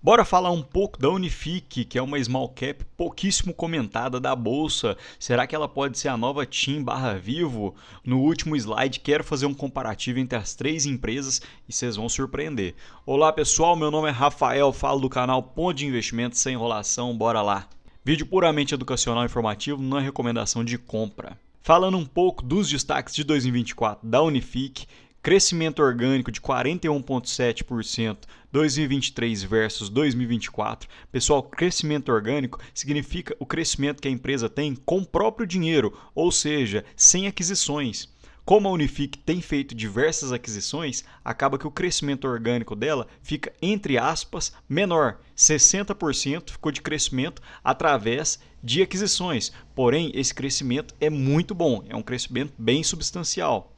Bora falar um pouco da Unifique, que é uma small cap pouquíssimo comentada da bolsa. Será que ela pode ser a nova TIM/Vivo? No último slide, quero fazer um comparativo entre as três empresas e vocês vão surpreender. Olá pessoal, meu nome é Rafael, falo do canal Ponto de Investimento sem enrolação, bora lá. Vídeo puramente educacional e informativo, não é recomendação de compra. Falando um pouco dos destaques de 2024 da Unifique, crescimento orgânico de 41,7% 2023 versus 2024. Pessoal, crescimento orgânico significa o crescimento que a empresa tem com o próprio dinheiro, ou seja, sem aquisições. Como a Unifique tem feito diversas aquisições, acaba que o crescimento orgânico dela fica, entre aspas, menor. 60% ficou de crescimento através de aquisições. Porém, esse crescimento é muito bom, é um crescimento bem substancial.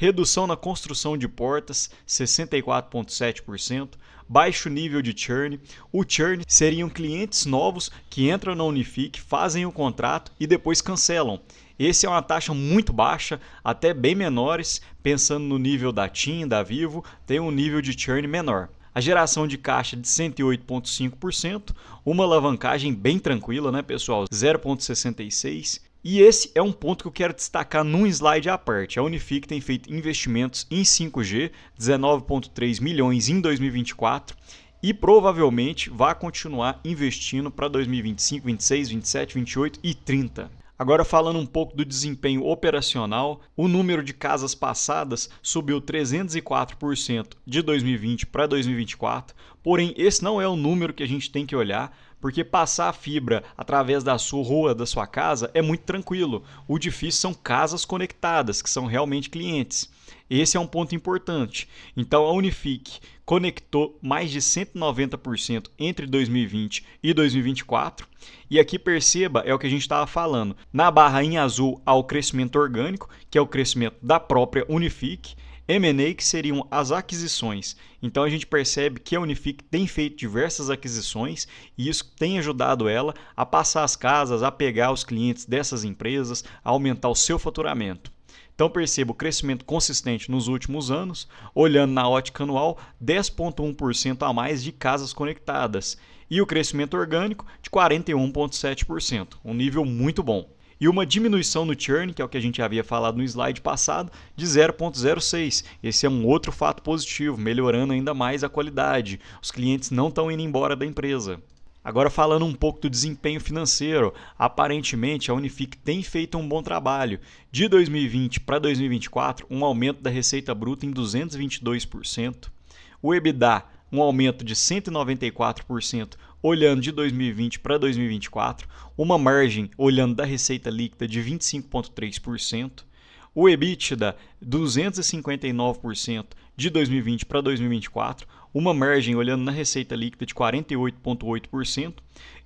Redução na construção de portas, 64,7%, baixo nível de churn. O churn seriam clientes novos que entram na Unifique, fazem o contrato e depois cancelam. Essa é uma taxa muito baixa, até bem menores, pensando no nível da TIM, da Vivo, tem um nível de churn menor. A geração de caixa de 108,5%, uma alavancagem bem tranquila, né, pessoal? 0,66%. E esse é um ponto que eu quero destacar num slide à parte. A Unifique tem feito investimentos em 5G, 19,3 milhões em 2024 e provavelmente vai continuar investindo para 2025, 26, 27, 28 e 30. Agora falando um pouco do desempenho operacional, o número de casas passadas subiu 304% de 2020 para 2024, porém esse não é o número que a gente tem que olhar, porque passar a fibra através da sua rua, da sua casa, é muito tranquilo. O difícil são casas conectadas, que são realmente clientes. Esse é um ponto importante. Então a Unifique conectou mais de 190% entre 2020 e 2024. E aqui perceba, é o que a gente estava falando. Na barra em azul há o crescimento orgânico, que é o crescimento da própria Unifique. M&A, que seriam as aquisições. Então a gente percebe que a Unifique tem feito diversas aquisições e isso tem ajudado ela a passar as casas, a pegar os clientes dessas empresas, a aumentar o seu faturamento. Então perceba o crescimento consistente nos últimos anos, olhando na ótica anual, 10,1% a mais de casas conectadas e o crescimento orgânico de 41,7%, um nível muito bom. E uma diminuição no churn, que é o que a gente havia falado no slide passado, de 0,06. Esse é um outro fato positivo, melhorando ainda mais a qualidade. Os clientes não estão indo embora da empresa. Agora falando um pouco do desempenho financeiro, aparentemente a Unifique tem feito um bom trabalho. De 2020 para 2024, um aumento da receita bruta em 222%. O EBITDA, um aumento de 194%, olhando de 2020 para 2024, uma margem olhando da receita líquida de 25,3%, o EBITDA 259% de 2020 para 2024, uma margem olhando na receita líquida de 48,8%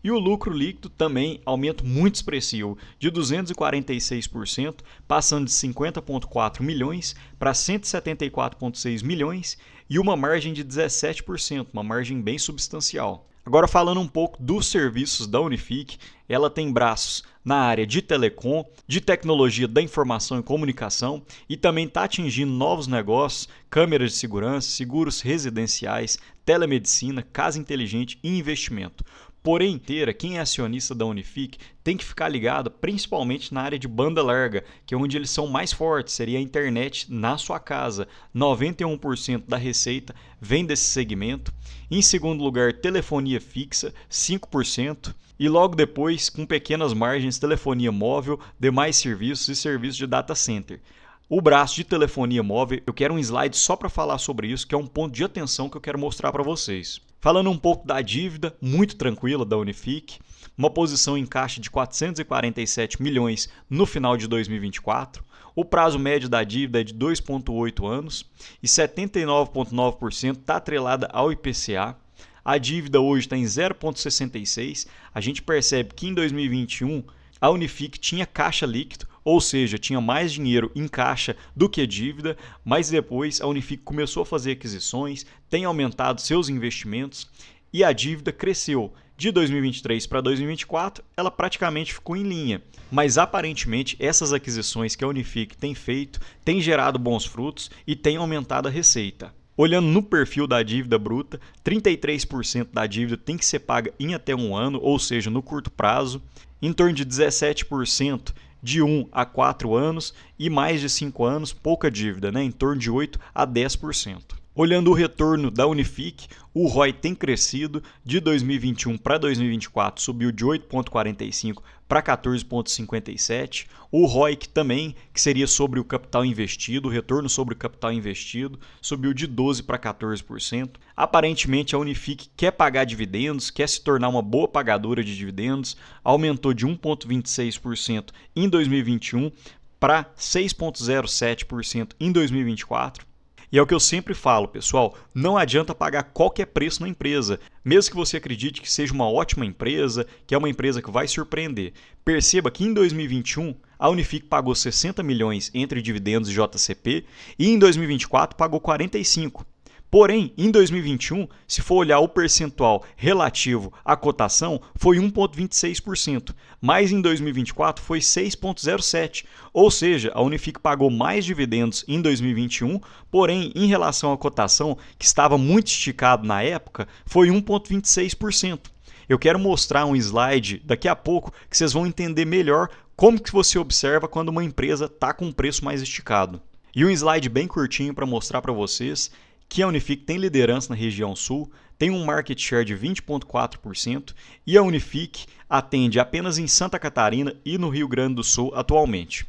e o lucro líquido também aumento muito expressivo de 246%, passando de 50,4 milhões para 174,6 milhões e uma margem de 17%, uma margem bem substancial. Agora falando um pouco dos serviços da Unifique, ela tem braços na área de telecom, de tecnologia da informação e comunicação e também está atingindo novos negócios, câmeras de segurança, seguros residenciais, telemedicina, casa inteligente e investimento. Porém, quem é acionista da Unifique tem que ficar ligado principalmente na área de banda larga, que é onde eles são mais fortes, seria a internet na sua casa. 91% da receita vem desse segmento. Em segundo lugar, telefonia fixa, 5%. E logo depois, com pequenas margens, telefonia móvel, demais serviços e serviços de data center. O braço de telefonia móvel, eu quero um slide só para falar sobre isso, que é um ponto de atenção que eu quero mostrar para vocês. Falando um pouco da dívida, muito tranquila da Unifique, uma posição em caixa de 447 milhões no final de 2024, o prazo médio da dívida é de 2,8 anos e 79,9% está atrelada ao IPCA. A dívida hoje está em 0,66. A gente percebe que em 2021 a Unifique tinha caixa líquido, ou seja, tinha mais dinheiro em caixa do que dívida, mas depois a Unifique começou a fazer aquisições, tem aumentado seus investimentos e a dívida cresceu. De 2023 para 2024, ela praticamente ficou em linha, mas aparentemente essas aquisições que a Unifique tem feito têm gerado bons frutos e têm aumentado a receita. Olhando no perfil da dívida bruta, 33% da dívida tem que ser paga em até um ano, ou seja, no curto prazo, em torno de 17% de 1 a 4 anos e mais de 5 anos, pouca dívida, né? Em torno de 8 a 10%. Olhando o retorno da Unifique, o ROI tem crescido de 2021 para 2024, subiu de 8,45 para 14,57. O ROIC também, que seria sobre o capital investido, o retorno sobre o capital investido, subiu de 12% para 14%. Aparentemente, a Unifique quer pagar dividendos, quer se tornar uma boa pagadora de dividendos, aumentou de 1,26% em 2021 para 6,07% em 2024. E é o que eu sempre falo, pessoal, não adianta pagar qualquer preço na empresa, mesmo que você acredite que seja uma ótima empresa, que é uma empresa que vai surpreender. Perceba que em 2021, a Unifique pagou 60 milhões entre dividendos e JCP e em 2024 pagou 45. Porém, em 2021, se for olhar o percentual relativo à cotação, foi 1,26%, mas em 2024 foi 6,07%, ou seja, a Unifique pagou mais dividendos em 2021, porém, em relação à cotação, que estava muito esticado na época, foi 1,26%. Eu quero mostrar um slide daqui a pouco que vocês vão entender melhor como que você observa quando uma empresa está com um preço mais esticado. E um slide bem curtinho para mostrar para vocês que a Unifique tem liderança na região sul, tem um market share de 20,4% e a Unifique atende apenas em Santa Catarina e no Rio Grande do Sul atualmente.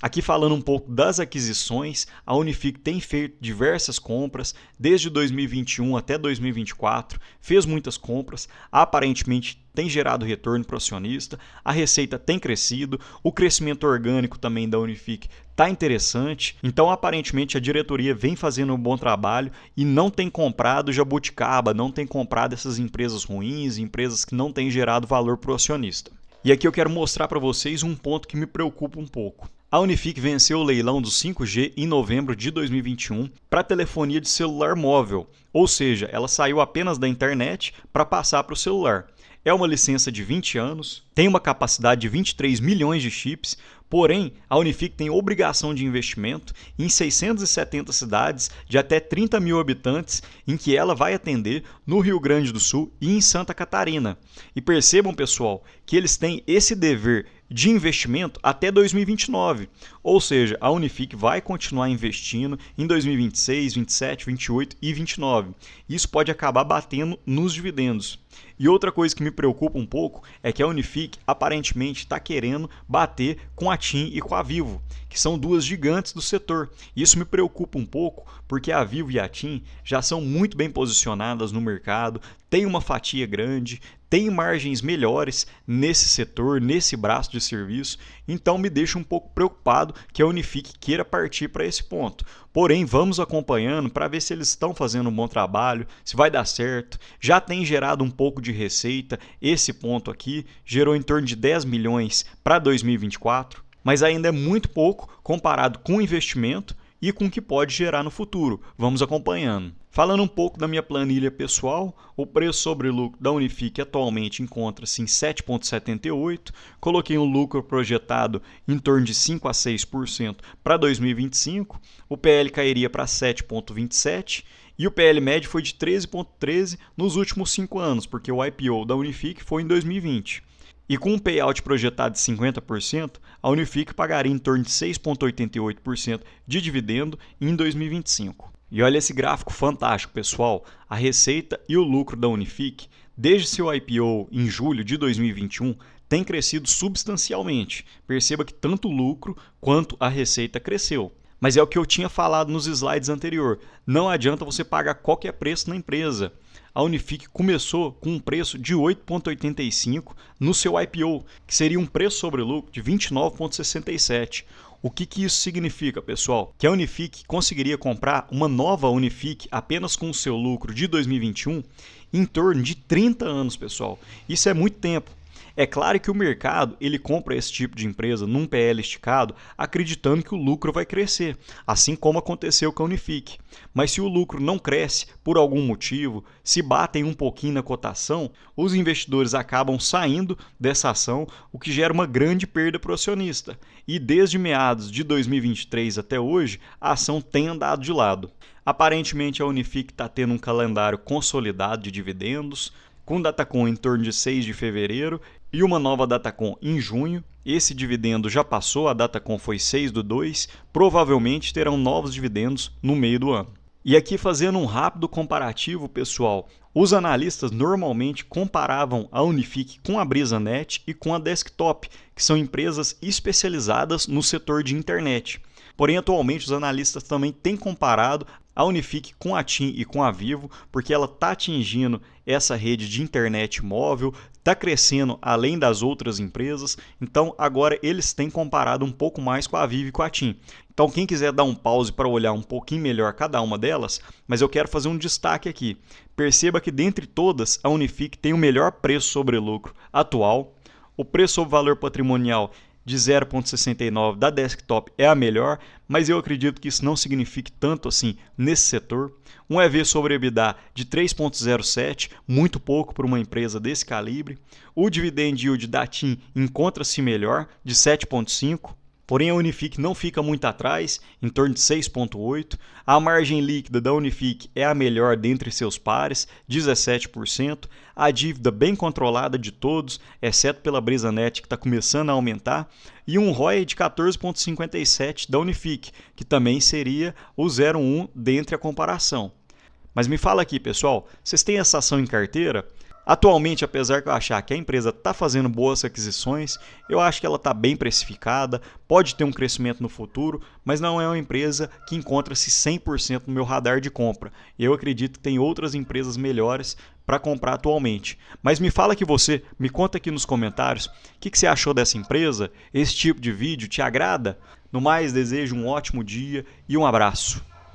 Aqui falando um pouco das aquisições, a Unifique tem feito diversas compras, desde 2021 até 2024, fez muitas compras, aparentemente tem gerado retorno para o acionista, a receita tem crescido, o crescimento orgânico também da Unifique está interessante, então aparentemente a diretoria vem fazendo um bom trabalho e não tem comprado jabuticaba, não tem comprado essas empresas ruins, empresas que não têm gerado valor para o acionista. E aqui eu quero mostrar para vocês um ponto que me preocupa um pouco. A Unifique venceu o leilão do 5G em novembro de 2021 para telefonia de celular móvel, ou seja, ela saiu apenas da internet para passar para o celular. É uma licença de 20 anos, tem uma capacidade de 23 milhões de chips, porém a Unifique tem obrigação de investimento em 670 cidades de até 30 mil habitantes em que ela vai atender no Rio Grande do Sul e em Santa Catarina. E percebam, pessoal, que eles têm esse dever de investimento até 2029, ou seja, a Unifique vai continuar investindo em 2026, 27, 28 e 29. Isso pode acabar batendo nos dividendos. E outra coisa que me preocupa um pouco é que a Unifique aparentemente está querendo bater com a TIM e com a Vivo, que são duas gigantes do setor. Isso me preocupa um pouco porque a Vivo e a TIM já são muito bem posicionadas no mercado, têm uma fatia grande, tem margens melhores nesse setor, nesse braço de serviço, então me deixa um pouco preocupado que a Unifique queira partir para esse ponto. Porém, vamos acompanhando para ver se eles estão fazendo um bom trabalho, se vai dar certo. Já tem gerado um pouco de receita, esse ponto aqui gerou em torno de 10 milhões para 2024, mas ainda é muito pouco comparado com o investimento e com o que pode gerar no futuro. Vamos acompanhando. Falando um pouco da minha planilha pessoal, o preço sobre lucro da Unifique atualmente encontra-se em 7,78. Coloquei um lucro projetado em torno de 5 a 6% para 2025. O PL cairia para 7,27 e o PL médio foi de 13,13 nos últimos 5 anos, porque o IPO da Unifique foi em 2020. E com um payout projetado de 50%, a Unifique pagaria em torno de 6,88% de dividendo em 2025. E olha esse gráfico fantástico, pessoal. A receita e o lucro da Unifique, desde seu IPO em julho de 2021, tem crescido substancialmente. Perceba que tanto o lucro quanto a receita cresceu. Mas é o que eu tinha falado nos slides anteriores. Não adianta você pagar qualquer preço na empresa. A Unifique começou com um preço de 8,85 no seu IPO, que seria um preço sobre lucro de 29,67. O que isso significa, pessoal? Que a Unifique conseguiria comprar uma nova Unifique apenas com o seu lucro de 2021 em torno de 30 anos, pessoal. Isso é muito tempo. É claro que o mercado ele compra esse tipo de empresa num PL esticado, acreditando que o lucro vai crescer, assim como aconteceu com a Unifique. Mas se o lucro não cresce por algum motivo, se batem um pouquinho na cotação, os investidores acabam saindo dessa ação, o que gera uma grande perda para o acionista. E desde meados de 2023 até hoje, a ação tem andado de lado. Aparentemente a Unifique está tendo um calendário consolidado de dividendos, com Datacom em torno de 6 de fevereiro e uma nova Datacom em junho. Esse dividendo já passou, a Datacom foi 6/2, provavelmente terão novos dividendos no meio do ano. E aqui fazendo um rápido comparativo, pessoal, os analistas normalmente comparavam a Unifique com a BrisaNet e com a Desktop, que são empresas especializadas no setor de internet. Porém, atualmente os analistas também têm comparado a Unifique com a TIM e com a Vivo, porque ela está atingindo essa rede de internet móvel, está crescendo além das outras empresas, então agora eles têm comparado um pouco mais com a Vivo e com a TIM. Então quem quiser dar um pause para olhar um pouquinho melhor cada uma delas, mas eu quero fazer um destaque aqui. Perceba que dentre todas, a Unifique tem o melhor preço sobre lucro atual, o preço sobre valor patrimonial de 0,69 da Desktop é a melhor, mas eu acredito que isso não signifique tanto assim nesse setor. Um EV sobre EBITDA de 3,07, muito pouco para uma empresa desse calibre. O dividend yield da TIM encontra-se melhor, de 7,5. Porém, a Unifique não fica muito atrás, em torno de 6,8%. A margem líquida da Unifique é a melhor dentre seus pares, 17%. A dívida bem controlada de todos, exceto pela BrisaNet, que está começando a aumentar. E um ROI de 14,57% da Unifique, que também seria o 0,1 dentre a comparação. Mas me fala aqui, pessoal, vocês têm essa ação em carteira? Atualmente, apesar de eu achar que a empresa está fazendo boas aquisições, eu acho que ela está bem precificada, pode ter um crescimento no futuro, mas não é uma empresa que encontra-se 100% no meu radar de compra. Eu acredito que tem outras empresas melhores para comprar atualmente. Mas me fala me conta aqui nos comentários o que você achou dessa empresa, esse tipo de vídeo te agrada? No mais, desejo um ótimo dia e um abraço.